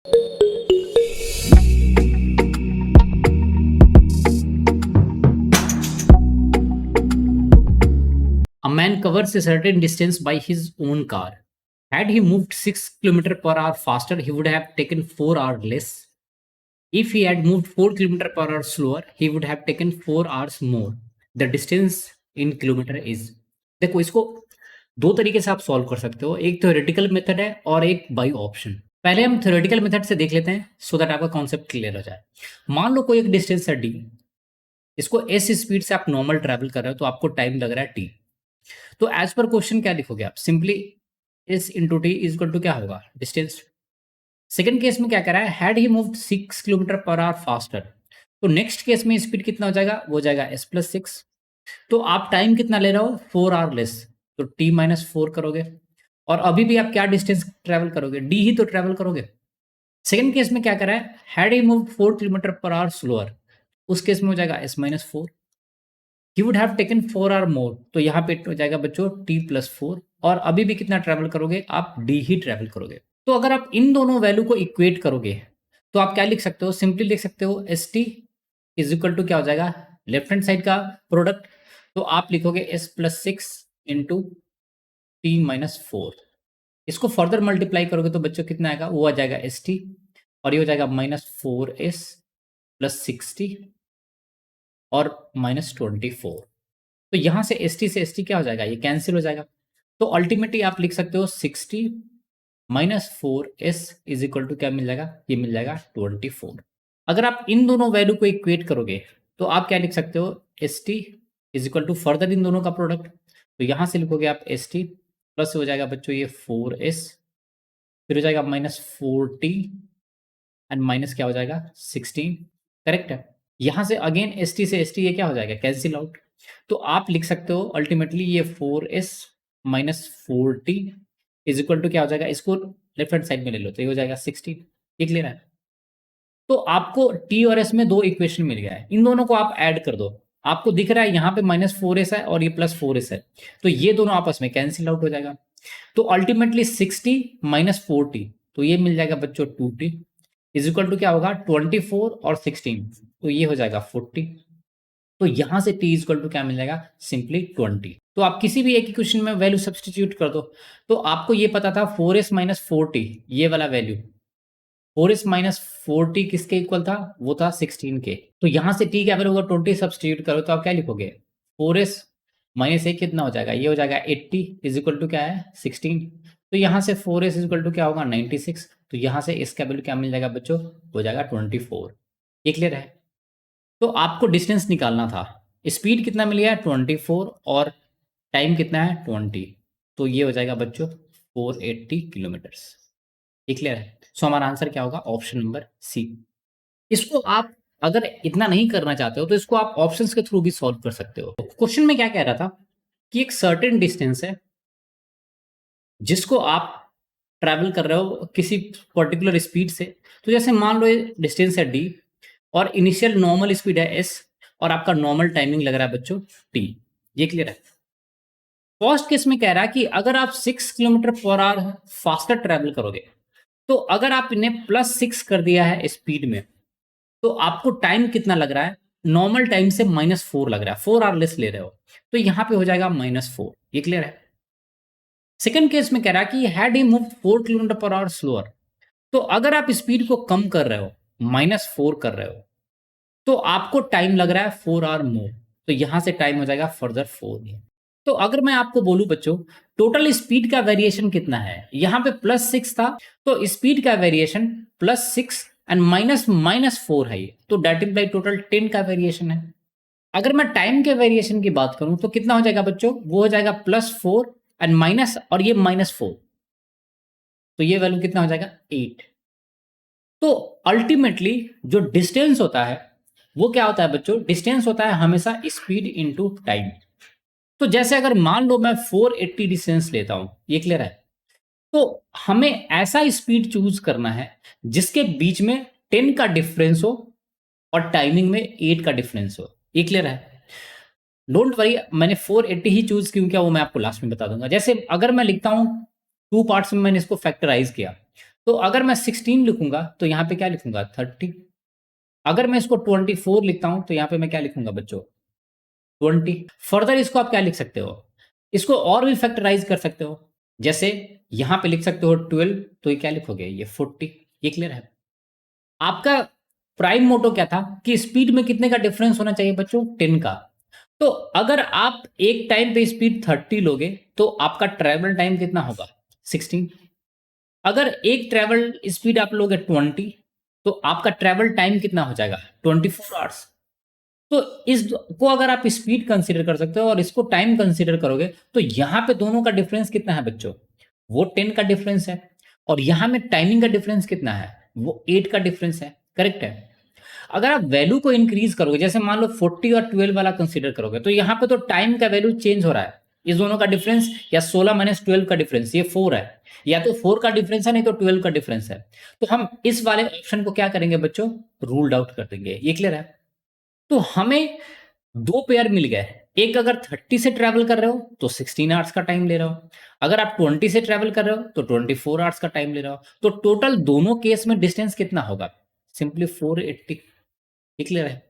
A man covers a certain distance by his own car. Had he moved 6 km per hour faster, he would have taken 4 hours less. If he had moved 4 km per hour slower, he would have taken 4 hours more. The distance in kilometre is. देखो इसको दो तरीके से आप solve कर सकते हो, एक थ्योरेटिकल मेथड है और एक बाई ऑप्शन। पहले हम थ्योरेटिकल मेथड से देख लेते हैं सो दैट आपका कॉन्सेप्ट क्लियर हो जाए। मान लो कोई एक डिस्टेंस है डी, इसको एस स्पीड से आप नॉर्मल ट्रैवल कर रहे हो तो आपको टाइम लग रहा है टी। तो एज पर क्वेश्चन क्या लिखोगे आप? Simply S into T is equal to क्या होगा? डिस्टेंस। सेकंड केस में क्या कह रहा है? Had he moved 6 kilometre per our faster, तो नेक्स्ट केस में स्पीड कितना हो जाएगा? वो जाएगा एस प्लस 6। तो आप टाइम कितना ले रहे हो? 4 आवर लेस, तो टी माइनस 4 करोगे और अभी भी आप क्या डिस्टेंस ट्रेवल करोगे? डी ही तो ट्रेवल करोगे। सेकंड केस में क्या कर रहा है? Had he moved 4 kilometre per hour slower, उस केस में हो जाएगा S minus 4। He would have taken 4 hour more, तो यहाँ पे हो जाएगा बच्चों टी प्लस 4 और अभी भी कितना ट्रैवल करोगे? आप डी ही ट्रैवल करोगे। तो अगर आप इन दोनों वैल्यू को इक्वेट करोगे तो आप क्या लिख सकते हो? सिंपली लिख सकते हो S T is equal to क्या हो जाएगा? लेफ्ट हैंड साइड का प्रोडक्ट, तो आप लिखोगे S plus 6 into T minus 4। इसको फर्दर मल्टीप्लाई करोगे तो बच्चों कितना आएगा? वो आ जाएगा एस टी और ये हो जाएगा माइनस 4s प्लस 60 और माइनस 24। तो यहाँ से एस टी क्या हो जाएगा? ये कैंसिल हो जाएगा। तो अल्टीमेटली आप लिख सकते हो 60 minus 4s is equal to क्या मिल जाएगा? ये मिल जाएगा 24। अगर आप इन दोनों वैल्यू को इक्वेट करोगे तो आप क्या लिख सकते हो? S T is equal to further इन दोनों का प्रोडक्ट, तो यहाँ से लिखोगे आप एस टी प्लस हो जाएगा बच्चों ये 4s, फिर हो जाएगा माइनस 4t एंड माइनस क्या हो जाएगा? 16। करेक्ट है। यहाँ से अगेन एस टी से एस टी ये क्या हो जाएगा? Cancel out. तो आप लिख सकते हो अल्टीमेटली ये 4s minus 4t is equal to क्या हो जाएगा? इसको लेफ्ट हैंड साइड में ले लो तो ये हो जाएगा 16। ये क्लियर है? तो आपको t और s में दो इक्वेशन मिल गया है, इन दोनों को आप ऐड कर दो। आपको दिख रहा है यहाँ पे माइनस 4s है और ये प्लस 4s है, तो ये दोनों आपस में कैंसिल आउट हो जाएगा। तो अल्टीमेटली 60 माइनस 4t, तो ये मिल जाएगा बच्चों 2t इज इक्वल टू क्या होगा? 24 और 16, तो ये हो जाएगा 40। तो यहां से t इक्वल टू क्या मिल जाएगा? सिंपली 20। तो आप किसी भी एक इक्वेशन में वैल्यू सब्सटीट्यूट कर दो। तो आपको ये पता था 4s माइनस 4t, ये वाला वैल्यू 4s माइनस 4t किसके इक्वल था? वो था 16 के। तो यहां से t क्या वैल्यू होगा? 20 सब्सटीट्यूट करो तो आप क्या लिखोगे? 4s माइनस एक कितना हो जाएगा? ये हो जाएगा 80 इज इक्वल टू क्या है? 16। तो यहाँ से 4s इज इक्वल टू क्या होगा? 96। तो यहाँ से इसका वैल्यू क्या मिल जाएगा बच्चों? हो जाएगा 24। ये क्लियर है? तो आपको डिस्टेंस निकालना था, स्पीड कितना मिल गया? 24 और टाइम कितना है? 20। तो ये हो जाएगा बच्चों 480 किलोमीटर्स। ये क्लियर है? सो हमारा आंसर क्या होगा? Option number C. इसको आप अगर इतना नहीं करना चाहते हो तो इसको आप ऑप्शंस के थ्रू भी सॉल्व कर सकते हो। क्वेश्चन में क्या कह रहा था कि एक सर्टेन डिस्टेंस है जिसको आप ट्रैवल कर रहे हो किसी पर्टिकुलर स्पीड से। तो जैसे मान लो ये डिस्टेंस है डी और इनिशियल नॉर्मल स्पीड है एस और आपका नॉर्मल टाइमिंग लग रहा है बच्चों टी। ये क्लियर है? फर्स्ट केस में कह रहा है कि अगर आप 6 kilometre per our faster travel करोगे, तो अगर आप इन्हें प्लस 6 कर दिया है स्पीड में, तो आपको टाइम कितना लग रहा है? नॉर्मल टाइम से माइनस 4 लग रहा है, 4 आवर लेस ले रहे हो, तो यहां पे हो जाएगा माइनस 4। ये क्लियर है? सेकंड केस में कह रहा है कि had he move 4 kilometre per hour slower, तो अगर आप स्पीड को कम कर रहे हो, माइनस 4 कर रहे हो, तो आपको टाइम लग रहा है 4 आवर मोर, तो यहां से टाइम हो जाएगा फर्दर 4। तो अगर मैं आपको बोलूं बच्चों टोटल स्पीड का वेरिएशन कितना है, यहां पे प्लस 6 था, तो स्पीड का variation plus 6 and minus minus 4 है ये, तो डेट इम्प्लाई टोटल 10 का वेरिएशन है। अगर मैं टाइम के वेरिएशन की बात करूं तो कितना हो जाएगा बच्चों? वो हो जाएगा +4 एंड माइनस और ये -4, तो ये वैल्यू कितना हो जाएगा? 8। तो अल्टीमेटली जो डिस्टेंस होता है वो क्या होता है बच्चों? डिस्टेंस होता है हमेशा स्पीड इनटू टाइम। तो जैसे अगर मान लो मैं 480 डिस्टेंस लेता हूं, ये क्लियर है? तो हमें ऐसा स्पीड चूज करना है जिसके बीच में 10 का डिफरेंस हो और टाइमिंग में 8 का डिफरेंस हो। ये क्लियर है? डोंट वरी, मैंने 480 ही चूज क्यों किया वो मैं आपको लास्ट में बता दूंगा। जैसे अगर मैं लिखता हूं 2 पार्ट्स में, मैंने इसको फैक्टराइज किया, तो अगर मैं 16 लिखूंगा तो यहाँ पे क्या लिखूंगा 30। अगर मैं इसको 24 लिखता हूं तो यहाँ पे मैं क्या लिखूंगा बच्चों 20। फर्दर इसको आप क्या लिख सकते हो, इसको और भी फैक्टराइज कर सकते हो। जैसे यहां पे लिख सकते हो 12, तो ये क्या लिखोगे ये 40। ये क्लियर है। आपका प्राइम मोटो क्या था कि स्पीड में कितने का डिफरेंस होना चाहिए बच्चों 10 का। तो अगर आप एक टाइम पे स्पीड 30 लोगे तो आपका ट्रेवल टाइम कितना होगा 16। अगर एक ट्रेवल स्पीड आप लोगे 20 तो आपका ट्रेवल टाइम कितना हो जाएगा 24 आवर्स। तो इस को अगर आप स्पीड कंसीडर कर सकते हो और इसको टाइम कंसीडर करोगे तो यहां पे दोनों का डिफरेंस कितना है बच्चों, वो 10 का डिफरेंस है। और यहां में टाइमिंग का डिफरेंस कितना है, वो 8 का डिफरेंस है। करेक्ट है। अगर आप वैल्यू को इंक्रीज करोगे, जैसे मान लो 40 और 12 वाला कंसीडर करोगे, तो यहां पे तो टाइम का वैल्यू चेंज हो रहा है। इस दोनों का डिफरेंस या 16 माइनस 12 का डिफरेंस ये 4 है, या तो 4 का डिफरेंस है नहीं तो 12 का डिफरेंस है। तो हम इस वाले ऑप्शन को क्या करेंगे बच्चों, रूल्ड आउट कर देंगे। ये क्लियर है। तो हमें दो पेयर मिल गए। एक अगर 30 से ट्रेवल कर रहे हो तो 16 आवर्स का टाइम ले रहे हो, अगर आप 20 से ट्रेवल कर रहे हो तो 24 आवर्स का टाइम ले रहे हो। तो टोटल दोनों केस में डिस्टेंस कितना होगा, सिंपली 480। क्लियर है।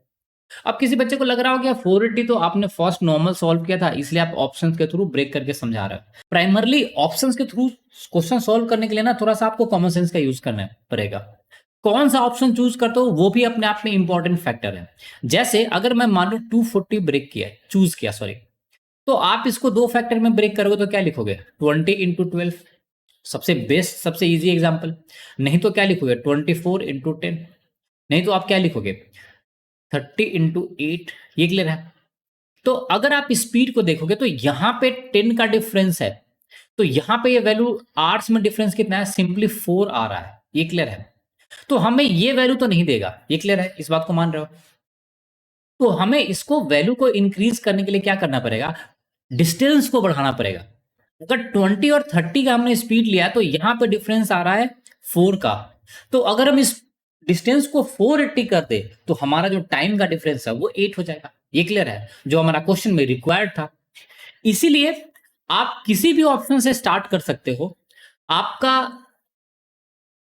अब किसी बच्चे को लग रहा हो कि 480 तो आपने फर्स्ट नॉर्मल सॉल्व किया था इसलिए आप ऑप्शंस के थ्रू ब्रेक करके समझा रहे हो। प्राइमरली ऑप्शंस के थ्रू क्वेश्चन सॉल्व करने के लिए ना थोड़ा सा आपको कॉमन सेंस का यूज करना पड़ेगा। कौन सा ऑप्शन चूज करते हो वो भी अपने आप में इंपॉर्टेंट फैक्टर है। जैसे अगर मैं मान लो 240 ब्रेक किया चूज किया सॉरी, तो आप इसको दो फैक्टर में ब्रेक करोगे तो क्या लिखोगे 20 × 12, सबसे बेस्ट सबसे इजी एग्जांपल। नहीं तो क्या लिखोगे 24 × 10, नहीं तो आप क्या लिखोगे 30 × 8। ये क्लियर है। तो अगर आप स्पीड को देखोगे तो यहां पे 10 का डिफरेंस है, तो यहां पे ये वैल्यू आर्ट्स में डिफरेंस कितना है, सिंपली 4 आ रहा है। ये क्लियर है। तो हमें ये वैल्यू तो नहीं देगा। ये क्लियर है, इस बात को मान रहे हो। तो हमें इसको वैल्यू को इंक्रीज करने के लिए क्या करना पड़ेगा, डिस्टेंस को बढ़ाना पड़ेगा। अगर 20 और 30 का हमने स्पीड लिया तो यहां पे डिफरेंस आ रहा है 4 का। तो अगर हम इस डिस्टेंस को 480 कर दे तो हमारा जो टाइम का डिफरेंस है वो 8 हो जाएगा। ये क्लियर है, जो हमारा क्वेश्चन में रिक्वायर्ड था। इसीलिए आप किसी भी ऑप्शन से स्टार्ट कर सकते हो आपका,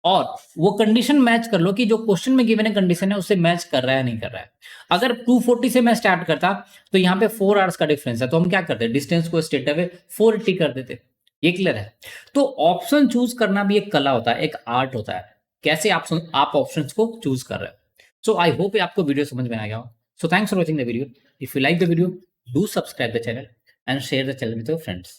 और वो कंडीशन मैच कर लो कि जो क्वेश्चन में गिवन कंडीशन है उससे मैच कर रहा है नहीं कर रहा है। अगर 240 से मैं स्टार्ट करता तो यहाँ पे 4 आवर्स का डिफरेंस है, तो हम क्या करते, डिस्टेंस को स्ट्रेट अवे 480 कर देते। ये क्लियर है। तो ऑप्शन चूज करना भी एक कला होता है, एक आर्ट होता है, कैसे आप ऑप्शन को चूज कर रहे हो। सो आई होप आपको वीडियो समझ में आ गया हो। So thanks for watching the video. If you like the video, do subscribe the channel and share the channel with your friends.